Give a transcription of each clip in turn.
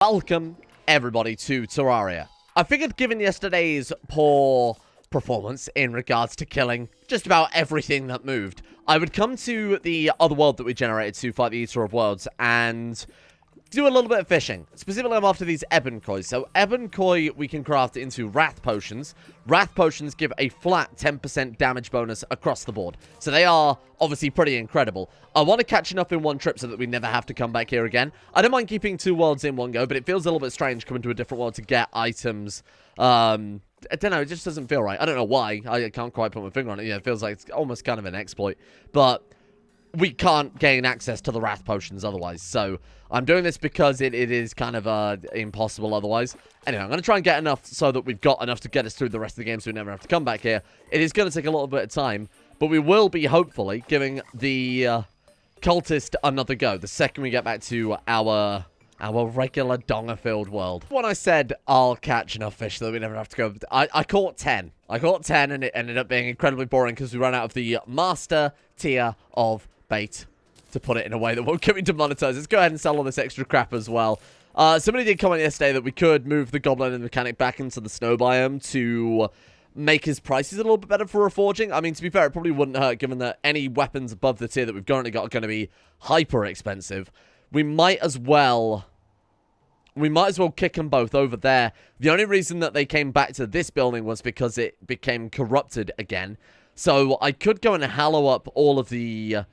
Welcome, everybody, to Terraria. I figured given yesterday's poor performance in regards to killing just about everything that moved, I would come to the other world that we generated to fight the Eater of Worlds and do a little bit of fishing. Specifically, I'm after these Ebon Koi. So, Ebon Koi we can craft into Wrath Potions. Wrath Potions give a flat 10% damage bonus across the board. So, they are obviously pretty incredible. I want to catch enough in one trip so that we never have to come back here again. I don't mind keeping two worlds in one go, but it feels a little bit strange coming to a different world to get items. I don't know, it just doesn't feel right. I don't know why. I can't quite put my finger on it. Yeah, it feels like it's almost kind of an exploit. But we can't gain access to the Wrath Potions otherwise. So, I'm doing this because it is kind of impossible otherwise. Anyway, I'm going to try and get enough so that we've got enough to get us through the rest of the game so we never have to come back here. It is going to take a little bit of time, but we will be, hopefully, giving the cultist another go the second we get back to our regular donger-filled world. When I said I'll catch enough fish so that we never have to go, I caught 10. I caught 10 and it ended up being incredibly boring because we ran out of the master tier of bait, to put it in a way that won't get me demonetized. Let's go ahead and sell all this extra crap as well. Somebody did comment yesterday that we could move the goblin and the mechanic back into the snow biome to make his prices a little bit better for Reforging. I mean, to be fair, it probably wouldn't hurt given that any weapons above the tier that we've currently got are going to be hyper expensive. We might as well kick them both over there. The only reason that they came back to this building was because it became corrupted again. So I could go and hallow up all of the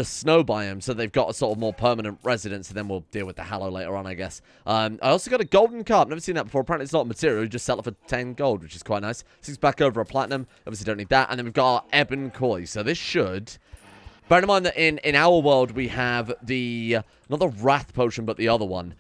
snow biomes so they've got a sort of more permanent residence, and then we'll deal with the hallow later on, I guess. I also got a golden carp. Never seen that before. Apparently it's not a material. You just sell it for 10 gold, which is quite nice. 6 back over a platinum. Obviously don't need that. And then we've got our Ebon Koi. So this should... Bear in mind that in our world, we have not the Wrath Potion, but the other one,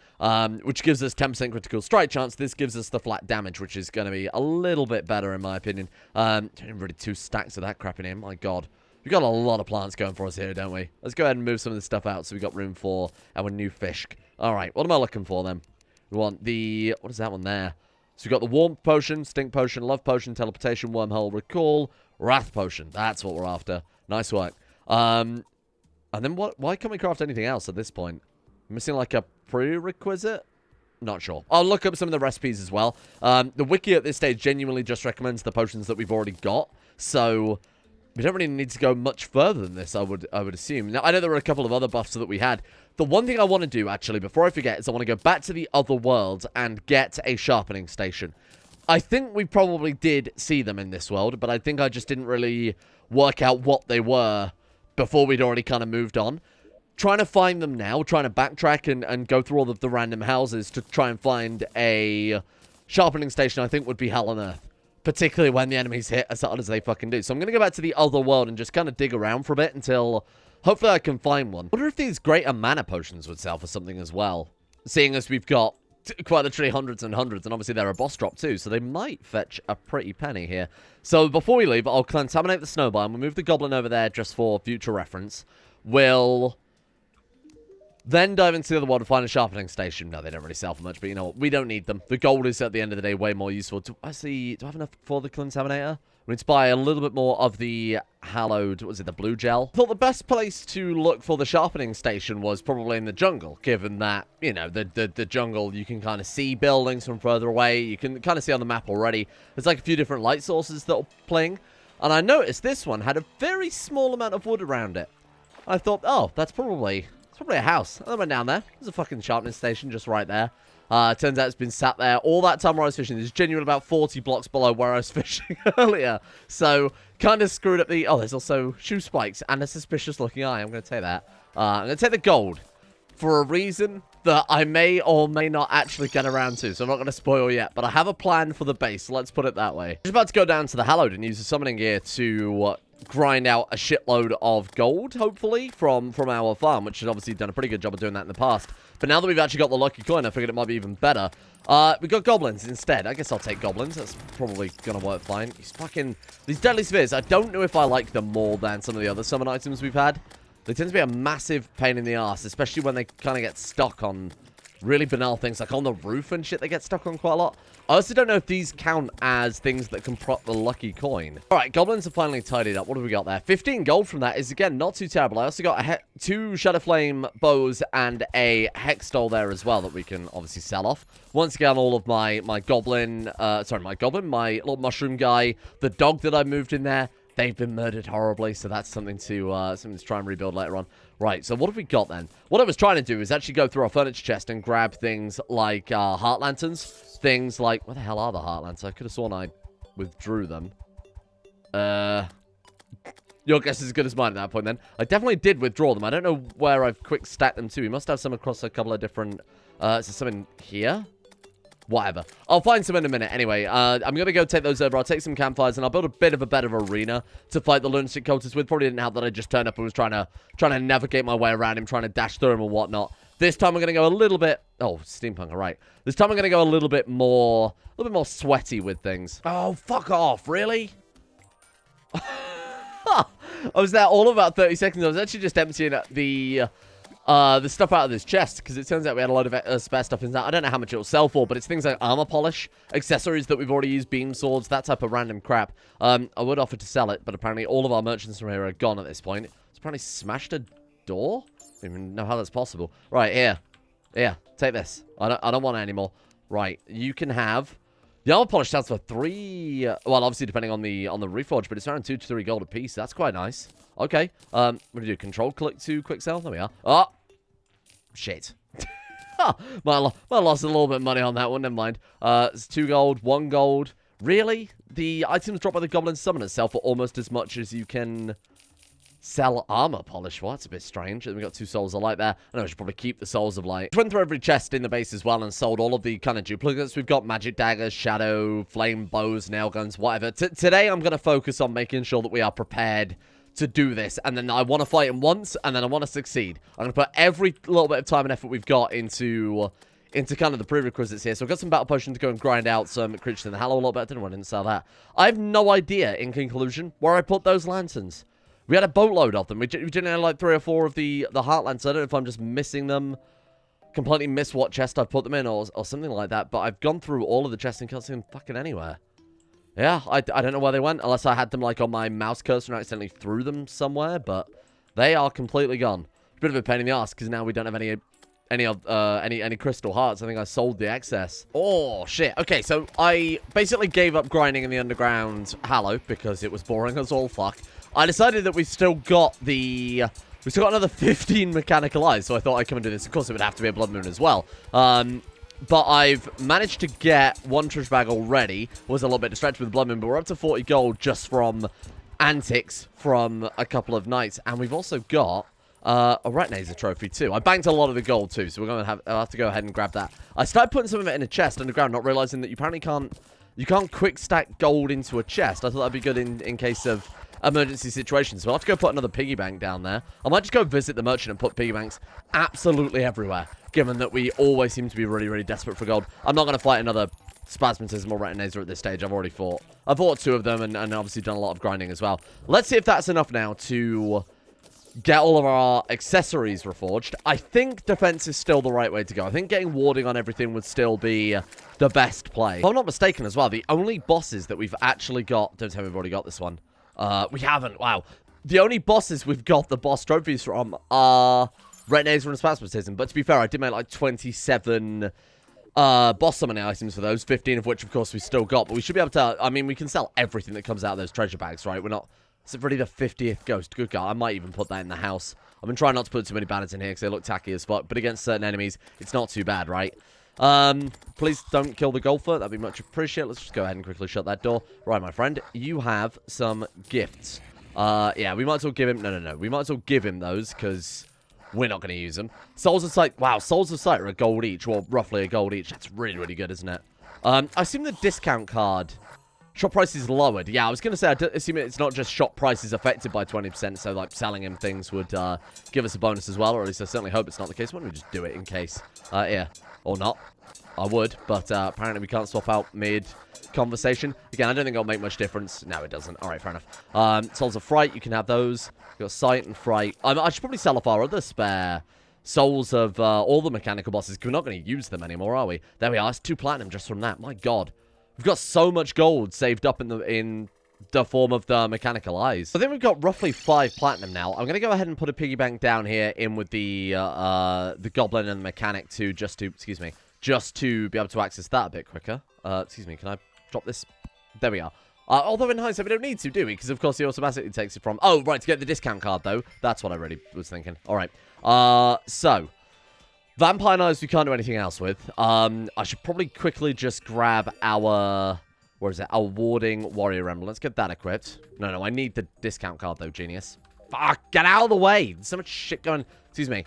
which gives us 10% critical strike chance. This gives us the flat damage, which is going to be a little bit better, in my opinion. Really 2 stacks of that crap in here. My God. We've got a lot of plants going for us here, don't we? Let's go ahead and move some of this stuff out so we've got room for our new fish. All right, what am I looking for, then? We want the... What is that one there? So we've got the Warmth Potion, Stink Potion, Love Potion, Teleportation, Wormhole, Recall, Wrath Potion. That's what we're after. Nice work. And then what? Why can't we craft anything else at this point? Missing like a prerequisite? Not sure. I'll look up some of the recipes as well. The wiki at this stage genuinely just recommends the potions that we've already got. So we don't really need to go much further than this, I would assume. Now, I know there were a couple of other buffs that we had. The one thing I want to do, actually, before I forget, is I want to go back to the other world and get a sharpening station. I think we probably did see them in this world, but I think I just didn't really work out what they were before we'd already kind of moved on. Trying to find them now, trying to backtrack and go through all of the random houses to try and find a sharpening station, I think would be hell on earth. Particularly when the enemies hit as hard as they fucking do. So I'm going to go back to the other world and just kind of dig around for a bit until hopefully I can find one. I wonder if these greater mana potions would sell for something as well. Seeing as we've got quite literally hundreds and hundreds, and obviously they're a boss drop too, so they might fetch a pretty penny here. So before we leave, I'll contaminate the snow biome. We'll move the goblin over there just for future reference. We'll then dive into the other world and find a sharpening station. No, they don't really sell for much, but you know what? We don't need them. The gold is, at the end of the day, way more useful. Do I have enough for the contaminator? We need to buy a little bit more of the hallowed, what was it, the blue gel? I thought the best place to look for the sharpening station was probably in the jungle, given that, you know, the jungle, you can kind of see buildings from further away. You can kind of see on the map already. There's like a few different light sources that are playing. And I noticed this one had a very small amount of wood around it. I thought, oh, that's probably a house. I went down there. There's a fucking sharpening station just right there. Turns out it's been sat there all that time where I was fishing. There's genuinely about 40 blocks below where I was fishing earlier. So, kind of screwed up the... Oh, there's also shoe spikes and a suspicious-looking eye. I'm going to take that. I'm going to take the gold for a reason that I may or may not actually get around to. So, I'm not going to spoil yet. But I have a plan for the base. Let's put it that way. I'm just about to go down to the Hallowed and use the summoning gear to... grind out a shitload of gold, hopefully, from our farm, which has obviously done a pretty good job of doing that in the past. But now that we've actually got the lucky coin, I figured it might be even better. We got goblins instead. I guess I'll take goblins. That's probably gonna work fine. These deadly spheres, I don't know if I like them more than some of the other summon items we've had. They tend to be a massive pain in the ass, especially when they kind of get stuck on really banal things, like on the roof and shit they get stuck on quite a lot. I also don't know if these count as things that can prop the lucky coin. Alright, goblins are finally tidied up. What have we got there? 15 gold from that is, again, not too terrible. I also got 2 Shadow Flame bows and a Hex Doll there as well that we can obviously sell off. Once again, all of my goblin, my little mushroom guy, the dog that I moved in there, they've been murdered horribly, so that's something to try and rebuild later on. Right, so what have we got then? What I was trying to do is actually go through our furniture chest and grab things like heart lanterns. Things like... Where the hell are the heart lanterns? I could have sworn I withdrew them. Your guess is as good as mine at that point then. I definitely did withdraw them. I don't know where I've quick stacked them to. We must have some across a couple of different... is there some in here? Whatever. I'll find some in a minute. Anyway, I'm going to go take those over. I'll take some campfires, and I'll build a bit of a better arena to fight the lunatic cultist with. Probably didn't help that I just turned up and was trying to navigate my way around him, trying to dash through him and whatnot. This time I'm going to go a little bit... Oh, steampunk, all right. This time I'm going to go a little bit more sweaty with things. Oh, fuck off. Really? I was there all of about 30 seconds. I was actually just emptying the stuff out of this chest, because it turns out we had a lot of spare stuff in that. I don't know how much it'll sell for, but it's things like armor polish, accessories that we've already used, beam swords, that type of random crap. I would offer to sell it, but apparently all of our merchants from here are gone at this point. It's apparently smashed a door? I don't even know how that's possible. Right, here. Here, take this. I don't want it anymore. Right, you can have... The armor polish sells for 3... well, obviously depending on the reforge, but it's around 2 to 3 gold a piece. That's quite nice. Okay. What do we do? Control click to quick sell? There we are. Oh! Shit. Might have lost a little bit of money on that one. Never mind. It's 2 gold, 1 gold. Really? The items dropped by the goblin summoners sell for almost as much as you can sell armor polish. Well, that's a bit strange. And we got 2 souls of light there. I know I should probably keep the souls of light. Went through every chest in the base as well and sold all of the kind of duplicates. We've got magic daggers, shadow, flame bows, nail guns, whatever. Today I'm going to focus on making sure that we are prepared to do this, and then I want to fight him once, and then I want to succeed. I'm going to put every little bit of time and effort we've got into kind of the prerequisites here. So I've got some battle potions to go and grind out some creatures in the Hallow a little bit. I didn't want to sell that. I have no idea, in conclusion, where I put those lanterns. We had a boatload of them. We didn't have like 3 or 4 of the heart lanterns. I don't know if I'm just missing them. Completely missed what chest I put them in or something like that. But I've gone through all of the chests and can't see them fucking anywhere. Yeah, I don't know where they went, unless I had them, like, on my mouse cursor and accidentally threw them somewhere, but they are completely gone. Bit of a pain in the ass, because now we don't have any crystal hearts. I think I sold the excess. Oh, shit. Okay, so I basically gave up grinding in the underground Hallow, because it was boring as all fuck. I decided that we've still got another 15 mechanical eyes, so I thought I'd come and do this. Of course, it would have to be a blood moon as well. But I've managed to get 1 treasure bag already. Was a little bit distracted with the blood moon, but we're up to 40 gold just from antics from a couple of nights. And we've also got a rat laser trophy too. I banked a lot of the gold too, so I'll have to go ahead and grab that. I started putting some of it in a chest underground, not realizing that you apparently can't quick stack gold into a chest. I thought that'd be good in case of emergency situations. So I'll have to go put another piggy bank down there. I might just go visit the merchant and put piggy banks absolutely everywhere, given that we always seem to be really, really desperate for gold. I'm not going to fight another Spasmatism or Retinazer at this stage. I've already fought. I've fought 2 of them and obviously done a lot of grinding as well. Let's see if that's enough now to get all of our accessories reforged. I think defense is still the right way to go. I think getting warding on everything would still be the best play. If I'm not mistaken as well, the only bosses that we've actually got... Don't tell me we've already got this one. We haven't. Wow. The only bosses we've got the boss trophies from are Retinazer and Spasmatism. But to be fair, I did make like 27 boss summoning items for those. 15 of which, of course, we still got. But we should be able to... I mean, we can sell everything that comes out of those treasure bags, right? We're not... Is it really the 50th ghost? Good God. I might even put that in the house. I've been trying not to put too many banners in here because they look tacky as fuck. But against certain enemies, it's not too bad, right? Please don't kill the golfer. That'd be much appreciated. Let's just go ahead and quickly shut that door. Right, my friend, you have some gifts. Yeah, we might as well give him... No. We might as well give him those, because we're not going to use them. Souls of Sight... Wow, Souls of Sight are a gold each, or roughly a gold each. That's really, really good, isn't it? I assume the discount card... Shop price is lowered. Yeah, I was going to say, I assume it's not just shop prices affected by 20%, so, like, selling him things would give us a bonus as well, or at least I certainly hope it's not the case. Why don't we just do it in case? Yeah. Or not. I would, but apparently we can't swap out mid-conversation. Again, I don't think it'll make much difference. No, it doesn't. Alright, fair enough. Souls of Fright, you can have those. You've got Sight and Fright. I should probably sell off our other spare souls of all the mechanical bosses, because we're not going to use them anymore, are we? There we are. It's 2 platinum just from that. My god. We've got so much gold saved up in the form of the mechanical eyes. I think we've got roughly 5 platinum now. I'm going to go ahead and put a piggy bank down here in with the goblin and the mechanic just to be able to access that a bit quicker. Excuse me, can I drop this? There we are. Although in hindsight, we don't need to, do we? Because, of course, he automatically takes it from... Oh, right, to get the discount card, though. That's what I really was thinking. All right. So, Vampire Knives we can't do anything else with. I should probably quickly just grab our... Where is it? Our Warding Warrior Emblem. Let's get that equipped. No, I need the discount card, though, genius. Fuck, get out of the way. There's so much shit going... Excuse me.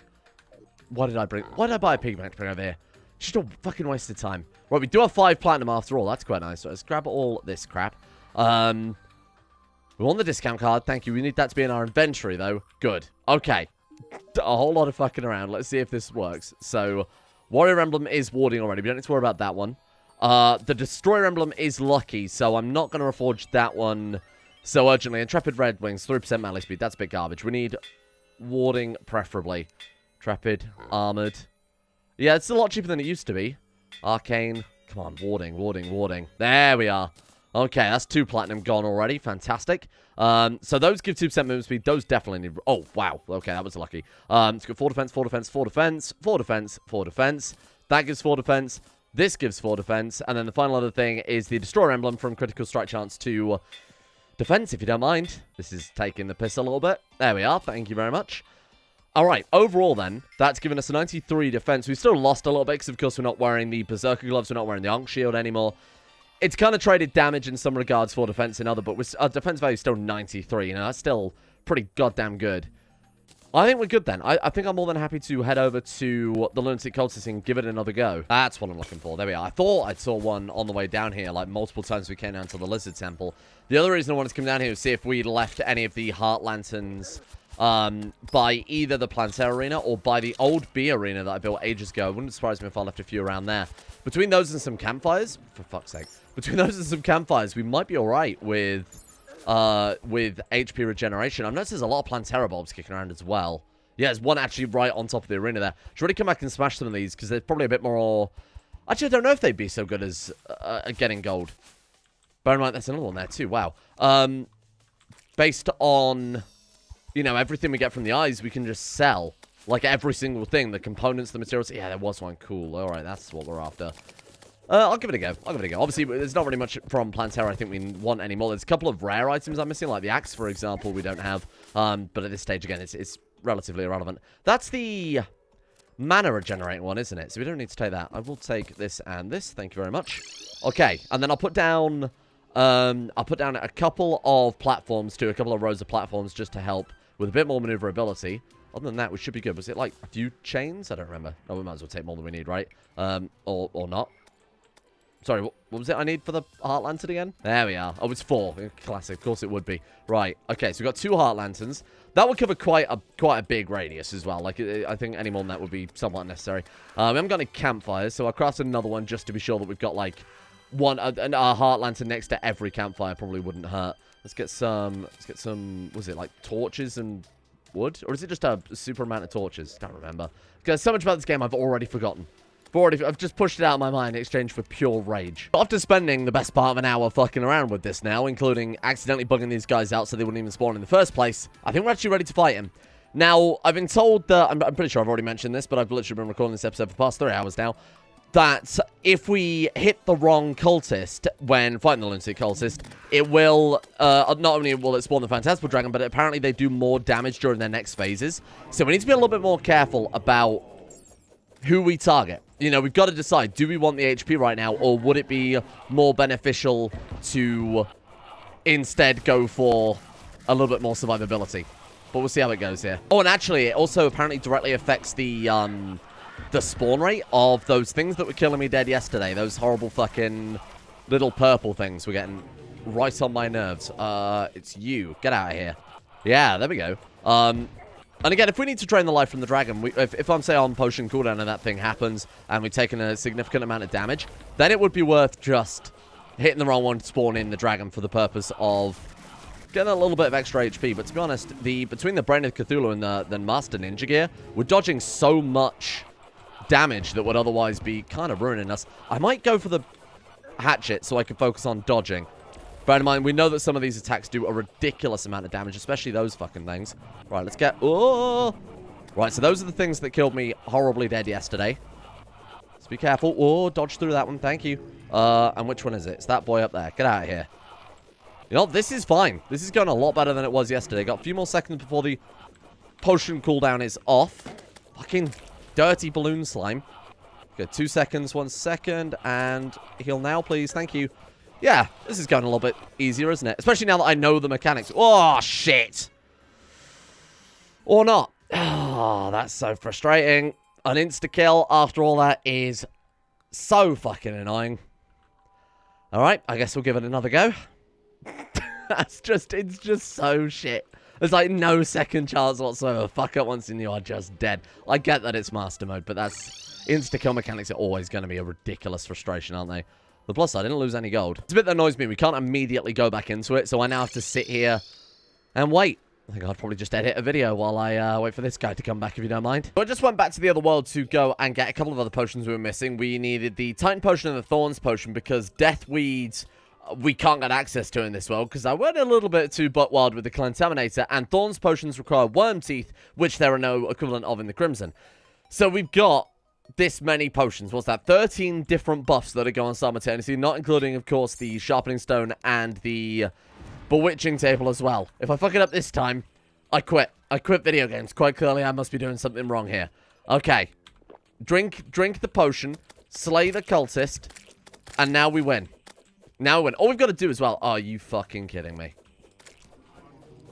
Why did I buy a piggy bank to bring over here? Just a fucking waste of time. Right, we do have 5 platinum after all. That's quite nice. So let's grab all this crap. We want the discount card. Thank you. We need that to be in our inventory, though. Good. Okay. A whole lot of fucking around. Let's see if this works. So, Warrior Emblem is warding already. We don't need to worry about that one. The Destroyer Emblem is lucky, so I'm not going to reforge that one so urgently. Intrepid Red Wings, 3% melee speed. That's a bit garbage. We need warding, preferably. Intrepid, armored. Yeah, it's a lot cheaper than it used to be. Arcane. Come on, warding. There we are. Okay, that's 2 platinum gone already. Fantastic. So those give 2% movement speed. Those definitely need... Oh, wow. Okay, that was lucky. It's got 4 defense, 4 defense, 4 defense, 4 defense, 4 defense. That gives 4 defense. This gives 4 defense. And then the final other thing is the Destroyer Emblem from critical strike chance to defense, if you don't mind. This is taking the piss a little bit. There we are. Thank you very much. All right, overall then, that's given us a 93 defense. We still lost a little bit because, of course, we're not wearing the Berserker gloves. We're not wearing the Ankh shield anymore. It's kind of traded damage in some regards for defense in other, but our defense value is still 93. You know, that's still pretty goddamn good. I think we're good then. I think I'm more than happy to head over to the lunatic cultist and give it another go. That's what I'm looking for. There we are. I thought I saw one on the way down here, like multiple times we came down to the Lizard Temple. The other reason I wanted to come down here was see if we'd left any of the Heart Lanterns by either the Plantera Arena or by the old B Arena that I built ages ago. It wouldn't surprise me if I left a few around there. Between those and some campfires, for fuck's sake, between those and some campfires, we might be alright with HP regeneration. I've noticed there's a lot of Plantera bulbs kicking around as well. Yeah, there's one actually right on top of the arena there. Should really come back and smash some of these because they're probably a bit more... Actually, I don't know if they'd be so good as getting gold. Bear in mind, that's another one there too. Wow. Based on... You know, everything we get from the eyes, we can just sell. Like, every single thing. The components, the materials. Yeah, there was one. Cool. Alright, that's what we're after. I'll give it a go. Obviously, there's not really much from Plantera I think we want anymore. There's a couple of rare items I'm missing, like the axe, for example, we don't have. But at this stage, again, it's relatively irrelevant. That's the mana regenerating one, isn't it? So we don't need to take that. I will take this and this. Thank you very much. Okay, and then I'll put down... a couple of platforms, too. A couple of rows of platforms just to help with a bit more maneuverability. Other than that, we should be good. Was it like a few chains? I don't remember. Oh, we might as well take more than we need, right? Or not. Sorry, what was it I need for the Heart Lantern again? There we are. Oh, it's 4. Classic. Of course it would be. Right. Okay, so we've got 2 Heart Lanterns. That would cover quite a big radius as well. Like, I think any more than that would be somewhat unnecessary. We haven't got any campfires, so I'll craft another one just to be sure that we've got, like, a Heart Lantern next to every campfire probably wouldn't hurt. Let's get some, was it like torches and wood? Or is it just a super amount of torches? Can't remember. Because so much about this game I've already forgotten. I've just pushed it out of my mind in exchange for pure rage. After spending the best part of an hour fucking around with this now, including accidentally bugging these guys out so they wouldn't even spawn in the first place, I think we're actually ready to fight him. Now, I've been told that, I'm pretty sure I've already mentioned this, but I've literally been recording this episode for the past 3 hours now, that if we hit the wrong cultist when fighting the lunatic cultist, it will, not only will it spawn the Phantasmal Dragon, but apparently they do more damage during their next phases. So we need to be a little bit more careful about who we target. You know, we've got to decide, do we want the HP right now, or would it be more beneficial to instead go for a little bit more survivability? But we'll see how it goes here. Oh, and actually, it also apparently directly affects the spawn rate of those things that were killing me dead yesterday. Those horrible fucking little purple things were getting right on my nerves. It's you. Get out of here. Yeah, there we go. And again, if we need to drain the life from the dragon, if I'm, say, on potion cooldown and that thing happens, and we've taken a significant amount of damage, then it would be worth just hitting the wrong one to spawn in the dragon for the purpose of getting a little bit of extra HP, but to be honest, between the Brain of Cthulhu and the Master Ninja Gear, we're dodging so much damage that would otherwise be kind of ruining us. I might go for the hatchet so I can focus on dodging. Bear in mind, we know that some of these attacks do a ridiculous amount of damage, especially those fucking things. Right, let's get... Oh! Right, so those are the things that killed me horribly dead yesterday. Let's be careful. Oh, dodge through that one, thank you. And which one is it? It's that boy up there. Get out of here. You know, this is fine. This is going a lot better than it was yesterday. Got a few more seconds before the potion cooldown is off. Fucking dirty balloon slime. Good, 2 seconds, 1 second, and heal now, please. Thank you. Yeah, this is going a little bit easier, isn't it? Especially now that I know the mechanics. Oh, shit. Or not. Oh, that's so frustrating. An insta-kill after all that is so fucking annoying. Alright, I guess we'll give it another go. It's just so shit. There's like no second chance whatsoever. Fuck it once and you are just dead. I get that it's master mode, but that's... Insta-kill mechanics are always going to be a ridiculous frustration, aren't they? The plus side, I didn't lose any gold. It's a bit that annoys me. We can't immediately go back into it, so I now have to sit here and wait. I think I'd probably just edit a video while I wait for this guy to come back, if you don't mind. So I just went back to the other world to go and get a couple of other potions we were missing. We needed the Titan Potion and the Thorns Potion because Death Weeds we can't get access to in this world because I went a little bit too butt wild with the Contaminator, and Thorns Potions require Worm Teeth, which there are no equivalent of in the Crimson. So we've got this many potions. What's that? 13 different buffs that are going simultaneously, not including, of course, the Sharpening Stone and the Bewitching Table as well. If I fuck it up this time, I quit. I quit video games. Quite clearly, I must be doing something wrong here. Okay. Drink the potion, slay the cultist, and now we win. Now we win. All we've got to do as well... Are you fucking kidding me?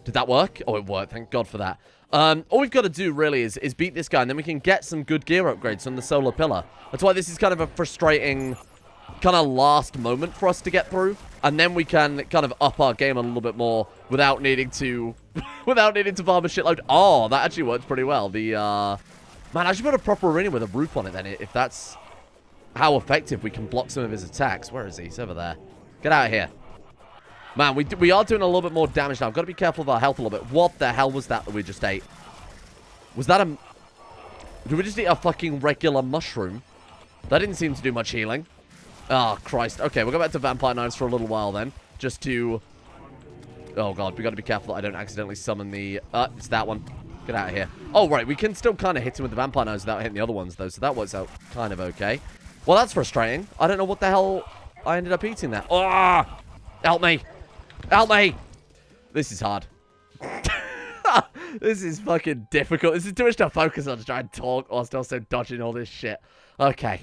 Did that work? Oh, it worked. Thank God for that. All we've got to do, really, is beat this guy, and then we can get some good gear upgrades from the Solar Pillar. That's why this is kind of a frustrating kind of last moment for us to get through, and then we can kind of up our game a little bit more without needing to farm a shitload. Oh, that actually works pretty well. The man, I should put a proper arena with a roof on it then, if that's how effective we can block some of his attacks. Where is he? He's over there. Get out of here. Man, we are doing a little bit more damage now. I've got to be careful of our health a little bit. What the hell was that we just ate? Was that a... Did we just eat a fucking regular mushroom? That didn't seem to do much healing. Oh, Christ. Okay, we'll go back to Vampire Knives for a little while then. Just to... Oh, God. We got to be careful that I don't accidentally summon the... It's that one. Get out of here. Oh, right. We can still kind of hit him with the Vampire Knives without hitting the other ones, though. So that works out kind of okay. Well, that's frustrating. I don't know what the hell I ended up eating there. Oh! Help me! Help me! This is hard. This is fucking difficult. This is too much to focus on to try and talk whilst also dodging all this shit. Okay.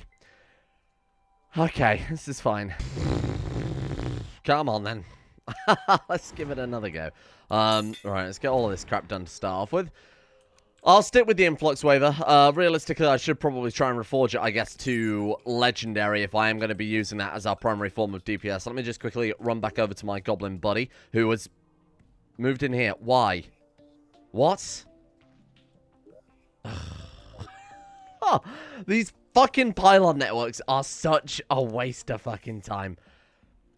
Okay, this is fine. Come on, then. Let's give it another go. Alright, let's get all of this crap done to start off with. I'll stick with the Influx Waver. Realistically, I should probably try and reforge it, I guess, to Legendary if I am going to be using that as our primary form of DPS. Let me just quickly run back over to my Goblin buddy, who has moved in here. Why? What? Oh, these fucking pylon networks are such a waste of fucking time.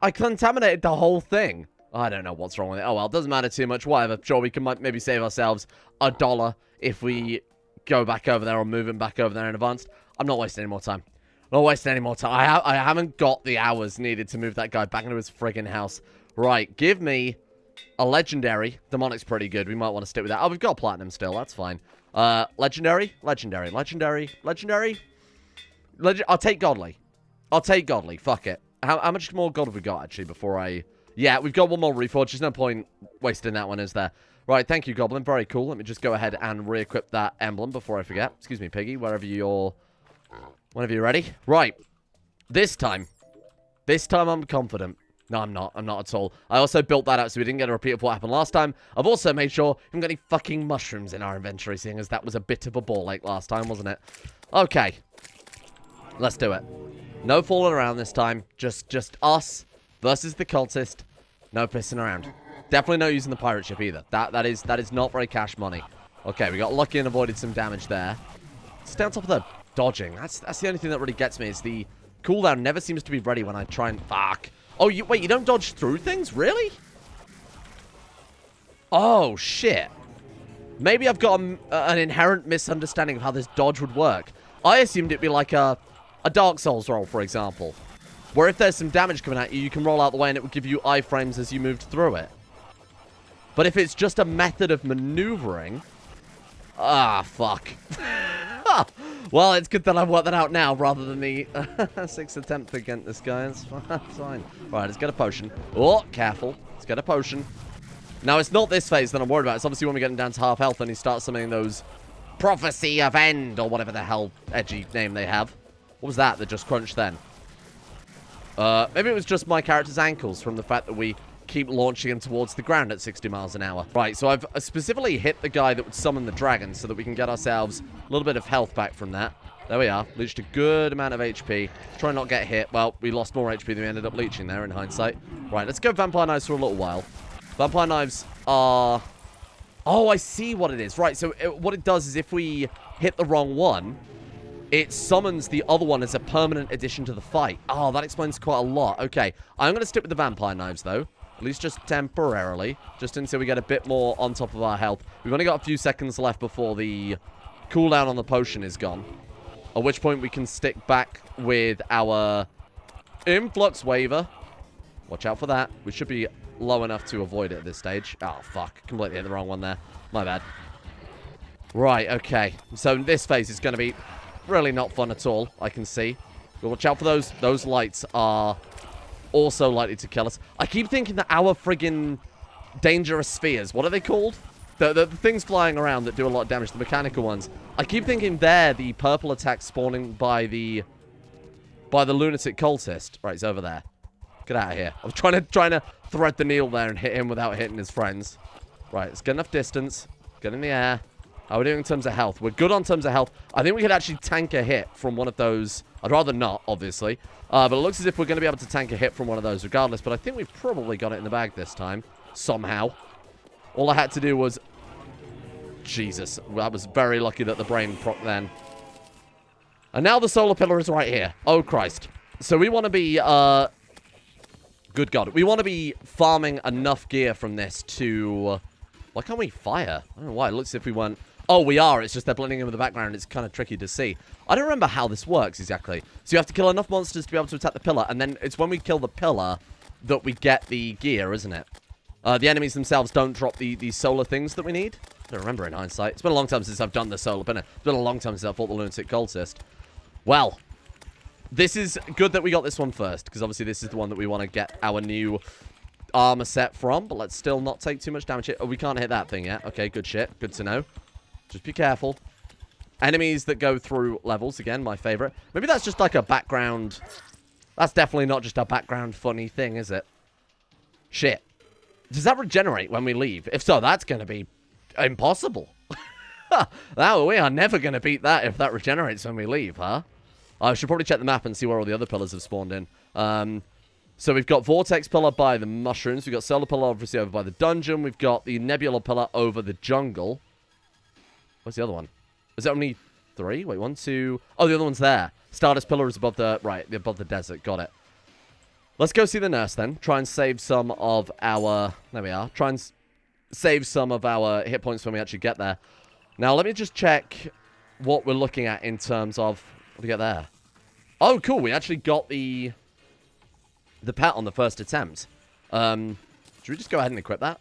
I contaminated the whole thing. I don't know what's wrong with it. Oh, well, it doesn't matter too much. Whatever. Sure, we can maybe save ourselves $1 if we go back over there or move him back over there in advance. I'm not wasting any more time. I'm not wasting any more time. I haven't got the hours needed to move that guy back into his friggin' house. Right, give me a Legendary. Demonic's pretty good. We might want to stick with that. Oh, we've got Platinum still. That's fine. Legendary? Legendary. Legendary? Legendary? I'll take Godly. I'll take Godly. Fuck it. How much more gold have we got, actually, before I... Yeah, we've got one more Reforge. There's no point wasting that one, is there? Right, thank you, Goblin. Very cool. Let me just go ahead and re-equip that emblem before I forget. Excuse me, Piggy. Whenever you're ready. Right. This time I'm confident. No, I'm not. I'm not at all. I also built that out so we didn't get a repeat of what happened last time. I've also made sure we haven't got any fucking mushrooms in our inventory, seeing as that was a bit of a ball ache last time, wasn't it? Okay. Let's do it. No fooling around this time. Just us versus the cultist. No pissing around. Definitely not using the pirate ship either. That is not very cash money. Okay, we got lucky and avoided some damage there. Stay on top of the dodging. That's the only thing that really gets me is the cooldown never seems to be ready when I try and... Fuck. Oh, wait, you don't dodge through things? Really? Oh, shit. Maybe I've got an inherent misunderstanding of how this dodge would work. I assumed it'd be like a Dark Souls roll, for example. Where if there's some damage coming at you, you can roll out the way and it would give you iframes as you moved through it. But if it's just a method of maneuvering... Ah, fuck. Well, it's good that I've worked that out now rather than the 6th attempt against this guy. It's fine. Right, let's get a potion. Oh, careful. Let's get a potion. Now, it's not this phase that I'm worried about. It's obviously when we're getting down to half health and he starts summoning those Prophecy of End or whatever the hell edgy name they have. What was that just crunched then? Maybe it was just my character's ankles from the fact that we keep launching him towards the ground at 60 miles an hour. Right, so I've specifically hit the guy that would summon the dragon so that we can get ourselves a little bit of health back from that. There we are. Leached a good amount of HP. Try not get hit. Well, we lost more HP than we ended up leeching there in hindsight. Right, let's go Vampire Knives for a little while. Vampire Knives are... Oh, I see what it is. Right, so what it does is if we hit the wrong one, it summons the other one as a permanent addition to the fight. Oh, that explains quite a lot. Okay, I'm going to stick with the Vampire Knives, though. At least just temporarily. Just until we get a bit more on top of our health. We've only got a few seconds left before the cooldown on the potion is gone. At which point we can stick back with our Influx Waver. Watch out for that. We should be low enough to avoid it at this stage. Oh, fuck. Completely hit the wrong one there. My bad. Right, okay. So this phase is going to be really not fun at all, I can see. But watch out for those. Those lights are also likely to kill us. I keep thinking that our friggin' dangerous spheres, what are they called? The things flying around that do a lot of damage, the mechanical ones. I keep thinking they're the purple attacks spawning by the lunatic cultist. Right, he's over there. Get out of here. I was trying to thread the needle there and hit him without hitting his friends. Right, let's get enough distance. Get in the air. How are we doing in terms of health? We're good on terms of health. I think we could actually tank a hit from one of those. I'd rather not, obviously. But it looks as if we're going to be able to tank a hit from one of those regardless. But I think we've probably got it in the bag this time. Somehow. All I had to do was... Jesus. I was very lucky that the brain proc then. And now the solar pillar is right here. Oh, Christ. So we want to be... Good God. We want to be farming enough gear from this to... Why can't we fire? I don't know why. It looks as if we weren't... Oh, we are. It's just they're blending in with the background. It's kind of tricky to see. I don't remember how this works exactly. So you have to kill enough monsters to be able to attack the pillar. And then it's when we kill the pillar that we get the gear, isn't it? The enemies themselves don't drop the solar things that we need. I don't remember in hindsight. It's been a long time since I've done the solar pinner. It's been a long time since I fought the lunatic cultist. Well... This is good that we got this one first, because obviously this is the one that we want to get our new armor set from, but let's still not take too much damage here. Oh, we can't hit that thing yet. Okay, good shit. Good to know. Just be careful. Enemies that go through levels, again, my favorite. Maybe that's just like a background... That's definitely not just a background funny thing, is it? Shit. Does that regenerate when we leave? If so, that's going to be impossible. We are never going to beat that if that regenerates when we leave, huh? I should probably check the map and see where all the other pillars have spawned in. So we've got Vortex Pillar by the mushrooms. We've got Solar Pillar obviously over by the dungeon. We've got the Nebula Pillar over the jungle. Where's the other one? Is it only 3? Wait, 1, 2... Oh, the other one's there. Stardust Pillar is above the... Right, above the desert. Got it. Let's go see the nurse then. Try and save some of our... There we are. Try and save some of our hit points when we actually get there. Now, let me just check what we're looking at in terms of... What do we get there? Oh, cool. We actually got the pet on the first attempt. Should we just go ahead and equip that?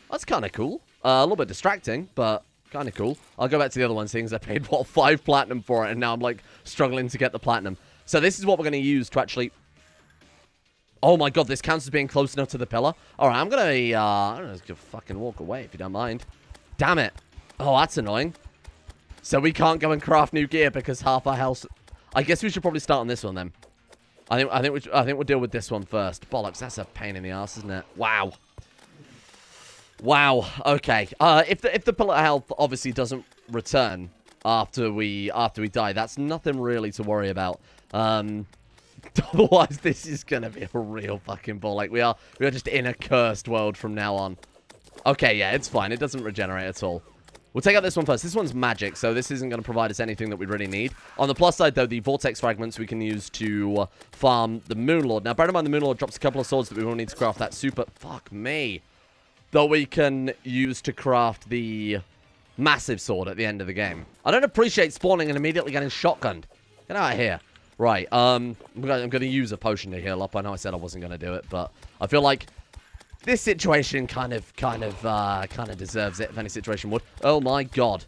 That's kind of cool. A little bit distracting, but kind of cool. I'll go back to the other one, seeing as I paid, what, 5 platinum for it, and now I'm, like, struggling to get the platinum. So this is what we're going to use to actually... Oh, my God, this counts as being close enough to the pillar. All right, I'm going to just fucking walk away, if you don't mind. Damn it. Oh, that's annoying. So we can't go and craft new gear because half our health... I guess we should probably start on this one then. I think we'll deal with this one first. Bollocks, that's a pain in the ass, isn't it? Wow. Wow. Okay. If the pillar health obviously doesn't return after we die, that's nothing really to worry about. Otherwise, this is gonna be a real fucking ball. Like we are just in a cursed world from now on. Okay, yeah, it's fine. It doesn't regenerate at all. We'll take out this one first. This one's magic, so this isn't going to provide us anything that we really need. On the plus side, though, the Vortex Fragments we can use to farm the Moonlord. Now, bear in mind, the Moonlord drops a couple of swords that we will need to craft that super... Fuck me. that we can use to craft the massive sword at the end of the game. I don't appreciate spawning and immediately getting shotgunned. Get out of here. Right, I'm going to use a potion to heal up. I know I said I wasn't going to do it, but I feel like this situation kind of deserves it, if any situation would. Oh my god.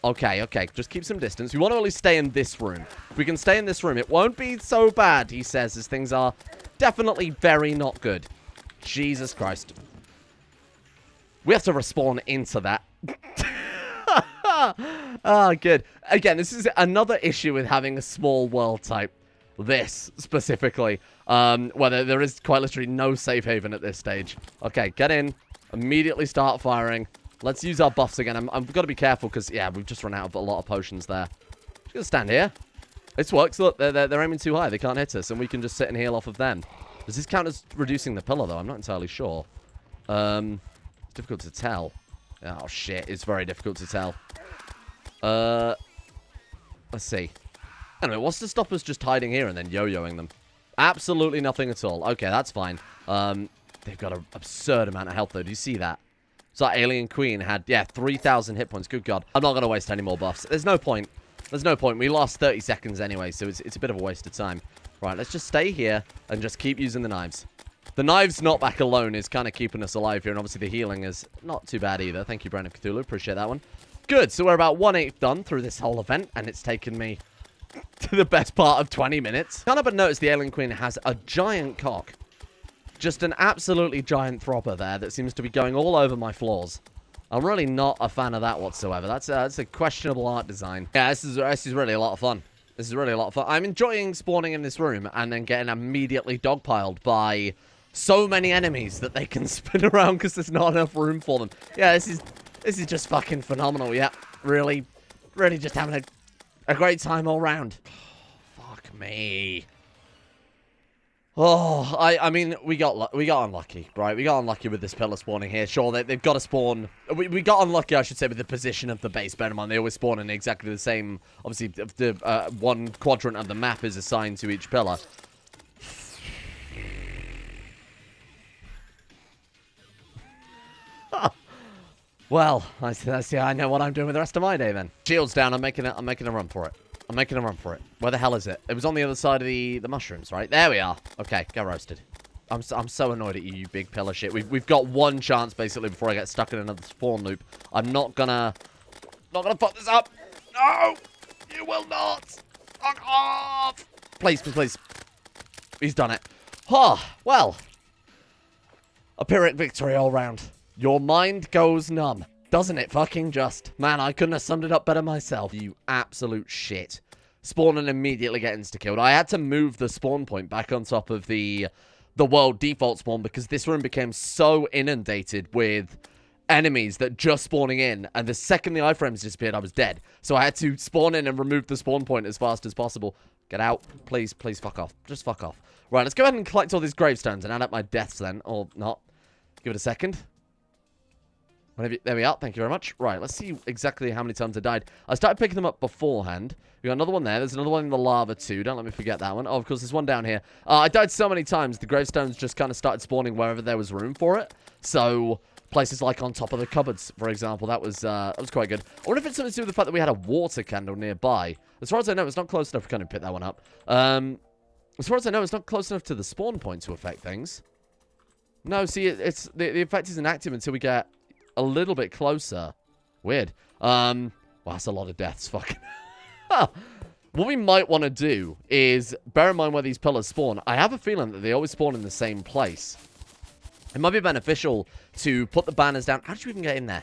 Okay, just keep some distance. We want to at least stay in this room. If we can stay in this room, it won't be so bad, he says, as things are definitely very not good. Jesus Christ. We have to respawn into that. Ah, good. Again, this is another issue with having a small world type. This, specifically. Where there is quite literally no safe haven at this stage. Okay, get in. Immediately start firing. Let's use our buffs again. I've got to be careful because, yeah, we've just run out of a lot of potions there. Just going to stand here. This works. Look, they're aiming too high. They can't hit us, and we can just sit and heal off of them. Does this count as reducing the pillar, though? I'm not entirely sure. Difficult to tell. Oh, shit. It's very difficult to tell. Let's see. Anyway, what's to stop us just hiding here and then yo-yoing them? Absolutely nothing at all. Okay, that's fine. They've got an absurd amount of health, though. Do you see that? So that alien queen had, yeah, 3,000 hit points. Good God. I'm not going to waste any more buffs. There's no point. There's no point. We lost 30 seconds anyway, so it's a bit of a waste of time. Right, let's just stay here and just keep using the knives. The knives not back alone is kind of keeping us alive here, and obviously the healing is not too bad either. Thank you, Brand of Cthulhu. Appreciate that one. Good. So we're about 1/8 done through this whole event, and it's taken me to the best part of 20 minutes. Can't help but notice the alien queen has a giant cock. Just an absolutely giant throbber there that seems to be going all over my floors. I'm really not a fan of that whatsoever. That's a questionable art design. Yeah, this is really a lot of fun. This is really a lot of fun. I'm enjoying spawning in this room and then getting immediately dogpiled by so many enemies that they can spin around because there's not enough room for them. Yeah, this is just fucking phenomenal. Yeah, really just having a great time all round. Fuck me. Oh, I mean, we got unlucky, right? We got unlucky with this pillar spawning here. Sure, they've got to spawn. We got unlucky, I should say, with the position of the base. Bear in mind, they always spawn in exactly the same. Obviously, the one quadrant of the map is assigned to each pillar. Well, I know what I'm doing with the rest of my day then. Shield's down. I'm making a run for it. I'm making a run for it. Where the hell is it? It was on the other side of the mushrooms, right? There we are. Okay, get roasted. I'm so annoyed at you, you big pillar shit. We've got one chance basically before I get stuck in another spawn loop. I'm not gonna fuck this up. No, you will not. Fuck off. Please. He's done it. Oh, well. A Pyrrhic victory all round. Your mind goes numb. Doesn't it fucking just? Man, I couldn't have summed it up better myself. You absolute shit. Spawn and immediately get insta-killed. I had to move the spawn point back on top of the world default spawn because this room became so inundated with enemies that just spawning in, and the second the iframes disappeared, I was dead. So I had to spawn in and remove the spawn point as fast as possible. Get out. Please fuck off. Just fuck off. Right, let's go ahead and collect all these gravestones and add up my deaths then. Or not. Give it a second. There we are. Thank you very much. Right, let's see exactly how many times I died. I started picking them up beforehand. We got another one there. There's another one in the lava too. Don't let me forget that one. Oh, of course, there's one down here. I died so many times, the gravestones just kind of started spawning wherever there was room for it. So, places like on top of the cupboards, for example, that was quite good. I wonder if it's something to do with the fact that we had a water candle nearby. As far as I know, it's not close enough to kind of pick that one up. As far as I know, it's not close enough to the spawn point to affect things. No, see, it's the effect isn't active until we get a little bit closer. Weird. Well, that's a lot of deaths. Fucking. What we might want to do is bear in mind where these pillars spawn. I have a feeling that they always spawn in the same place. It might be beneficial to put the banners down. How did you even get in there?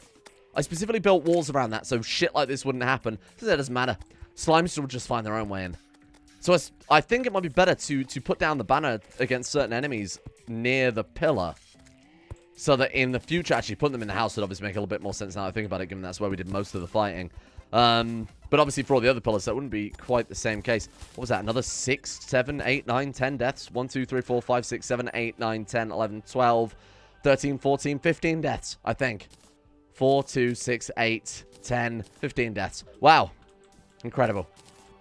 I specifically built walls around that so shit like this wouldn't happen. So that doesn't matter. Slimes will just find their own way in. So I think it might be better to put down the banner against certain enemies near the pillar. So that in the future, actually putting them in the house would obviously make a little bit more sense now that I think about it, given that's where we did most of the fighting. But obviously for all the other pillars, that wouldn't be quite the same case. What was that? Another 6, 7, 8, 9, 10 deaths? 1, 2, 3, 4, 5, 6, 7, 8, 9, 10, 11, 12, 13, 14, 15 deaths, I think. 4, 2, 6, 8, 10, 15 deaths. Wow. Incredible.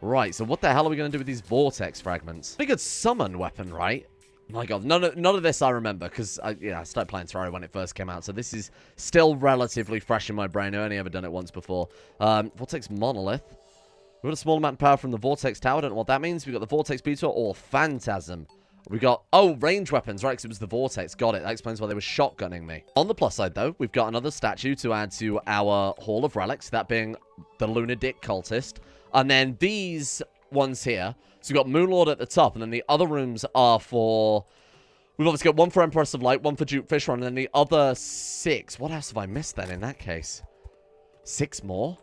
Right, so what the hell are we going to do with these vortex fragments? Pretty good summon weapon, right? My god, none of this I remember, because I started playing Terraria when it first came out, so this is still relatively fresh in my brain. I've only ever done it once before. Vortex Monolith. We've got a small amount of power from the Vortex Tower. I don't know what that means. We've got the Vortex Beater or Phantasm. We got, oh, range weapons, right, because it was the Vortex. Got it. That explains why they were shotgunning me. On the plus side, though, we've got another statue to add to our Hall of Relics, that being the lunatic cultist. And then these ones here. So we've got Moonlord at the top, and then the other rooms are for... We've obviously got one for Empress of Light, one for Duke Fishron, and then the other 6. What else have I missed then in that case? 6 more?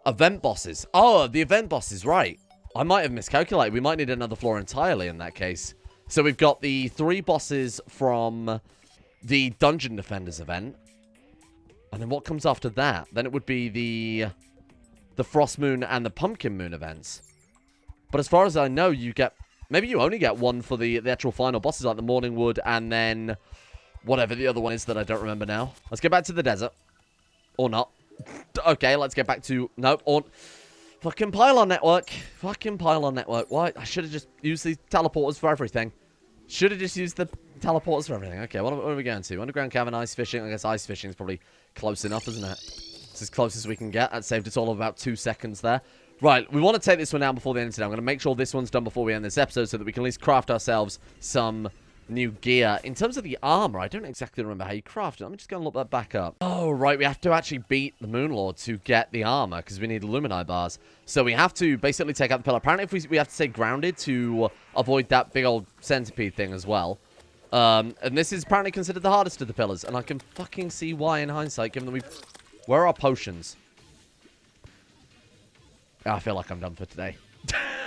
Event bosses. Oh, the event bosses, right. I might have miscalculated. We might need another floor entirely in that case. So we've got the 3 bosses from the Dungeon Defenders event. And then what comes after that? Then it would be the Frost Moon and the Pumpkin Moon events. But as far as I know, you get... Maybe you only get one for the actual final bosses, like the Morning Wood, and then whatever the other one is that I don't remember now. Let's get back to the desert. Or not. Okay, let's get back to... Nope. Or... Fucking pylon network. Fucking pylon network. Why? I should have just used the teleporters for everything. Should have just used the teleporters for everything. Okay, what are we going to? Underground cavern, ice fishing. I guess ice fishing is probably close enough, isn't it? It's as close as we can get. That saved us all of about 2 seconds there. Right, we want to take this one down before the end of today. I'm going to make sure this one's done before we end this episode so that we can at least craft ourselves some new gear. In terms of the armor, I don't exactly remember how you craft it. Let me just go and look that back up. Oh, right, we have to actually beat the Moonlord to get the armor because we need Lumini bars. So we have to basically take out the pillar. Apparently, if we have to stay grounded to avoid that big old centipede thing as well. And this is apparently considered the hardest of the pillars. And I can fucking see why in hindsight, given that we've... Where are our potions? I feel like I'm done for today.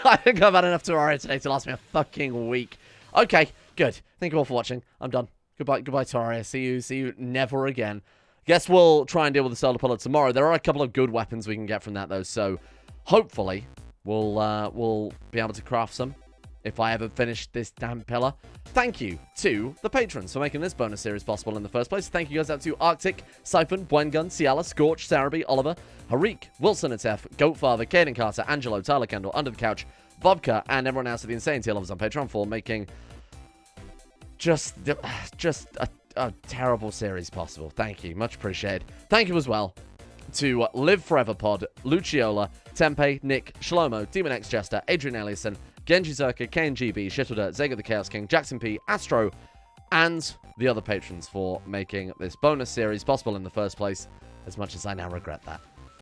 I think I've had enough Terraria today to last me a fucking week. Okay, good. Thank you all for watching. I'm done. Goodbye, Terraria. See you never again. Guess we'll try and deal with the solar pillar tomorrow. There are a couple of good weapons we can get from that, though, so hopefully we'll be able to craft some if I ever finish this damn pillar. Thank you to the patrons for making this bonus series possible in the first place. Thank you guys out to Arctic, Siphon, Bwengun, Ciala, Scorch, Sarabi, Oliver, Harik, Wilson Atef, Goatfather, Caden Carter, Angelo, Tyler Kendall, Under the Couch, Bobka, and everyone else at the Insane Tier Lovers on Patreon for making just a terrible series possible. Thank you. Much appreciated. Thank you as well to Live Forever Pod, Luciola, Tempe, Nick, Shlomo, Demon X Jester, Adrian Eliasson, Genji Zerka, KNGB, Shittledir, Zega the Chaos King, Jackson P, Astro, and the other patrons for making this bonus series possible in the first place, as much as I now regret that.